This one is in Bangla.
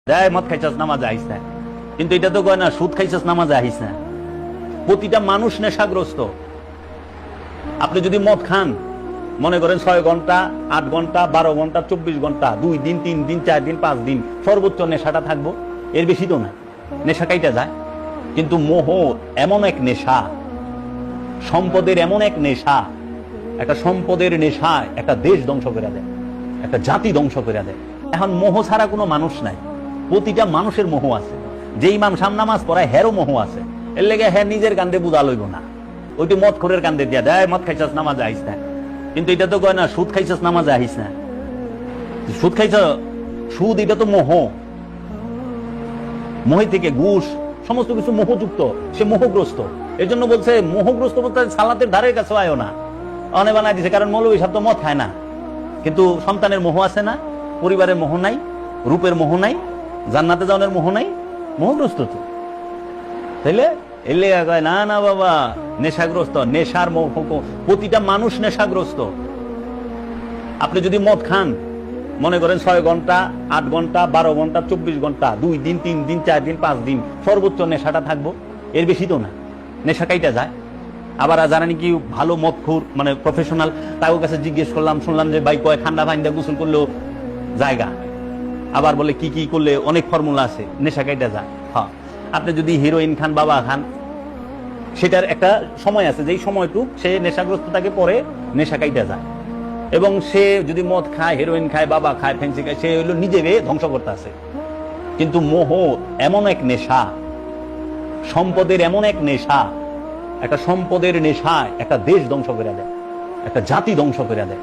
দেয় মদ খাইছাস নামাজে আইস না, কিন্তু এটা তো কয় না সুদ খাইছাস নামাজে আইস না। প্রতিটা মানুষ নেশাগ্রস্ত। আপনি যদি মদ খান, মনে করেন 6 ঘন্টা 8 ঘন্টা 12 ঘন্টা 24 ঘন্টা 2 দিন 3 দিন 4 দিন 5 দিন সর্বোচ্চ নেশাটা থাকবো, এর বেশি তো না। নেশা কাইটা যায়। কিন্তু মোহ এমন এক নেশা, সম্পদের এমন এক নেশা, একটা সম্পদের নেশা একটা দেশ ধ্বংস করে দেয়, একটা জাতি ধ্বংস করে দেয়। এখন মোহ ছাড়া কোনো মানুষ নাই। প্রতিটা মানুষের মোহ আছে। যেই মানুষ নামাজ পড়ায় হেরও মোহ আছে। এর লেগে হ্যাঁ নিজের কান্দে বুঝা লইব না, ওইটি মদ খোরের কান্দে দিয়া দেয় মদ খাইছাস নামাজে আইস না, কিন্তু এটা তো কয় না সুদ খাইছাস নামাজে আইস না। সুদ খাইছ, সুদ এটা তো মোহ। মোহে থেকে ঘুষ সমস্ত কিছু মোহযুক্ত, সে মোহগ্রস্ত। এর জন্য বলছে মোহগ্রস্ত বলতে সালাতের ধারের কাছে আয়ও না, অনে বানাই দিছে। কারণ মৌলবী সাহেব তো মদ খায় না, কিন্তু সন্তানের মোহ আছে না, পরিবারের মোহ নাই, রূপের মোহ নাই, জান্নাতে যাওয়ার মোহ নাই, মোহগ্রস্ত তো। তাইলে এর লেগে কয় না না বাবা নেশাগ্রস্ত, নেশার মোহ। প্রতিটা মানুষ নেশাগ্রস্ত। আপনি যদি মদ খান, মনে করেন 6 ঘন্টা 8 ঘন্টা 12 ঘন্টা 24 ঘন্টা 2 দিন 3 দিন 4 দিন 5 দিন সর্বোচ্চ নেশাটা থাকবো, এর বেশি তো না। নেশা কাইটা যায়। আবার যারা নাকি ভালো মদখোর মানে প্রফেশনাল, তাদের কাছে জিজ্ঞেস করলাম, শুনলাম যে ভাই কয় ঠান্ডা পানি দিয়ে গোসল করলেও জায়গা, আবার বলে কি কি করলে অনেক ফর্মুলা আছে, নেশা কাইটা যায়। হ্যাঁ, আপনি যদি হিরোইন খান, বাবা খান, সেটার একটা সময় আছে, যেই সময়টুক সে নেশাগ্রস্ত থাকে, পরে নেশা কাইটা যায়। এবং সে যদি মদ খায়, হেরোইন খায়, বাবা খায়, ফেন্সি খায়, সে হইলো নিজেকে ধ্বংস করতে আছে। কিন্তু মোহ এমন এক নেশা, সম্পদের এমন এক নেশা, একটা সম্পদের নেশা একটা দেশ ধ্বংস করে দেয়, একটা জাতি ধ্বংস করে দেয়।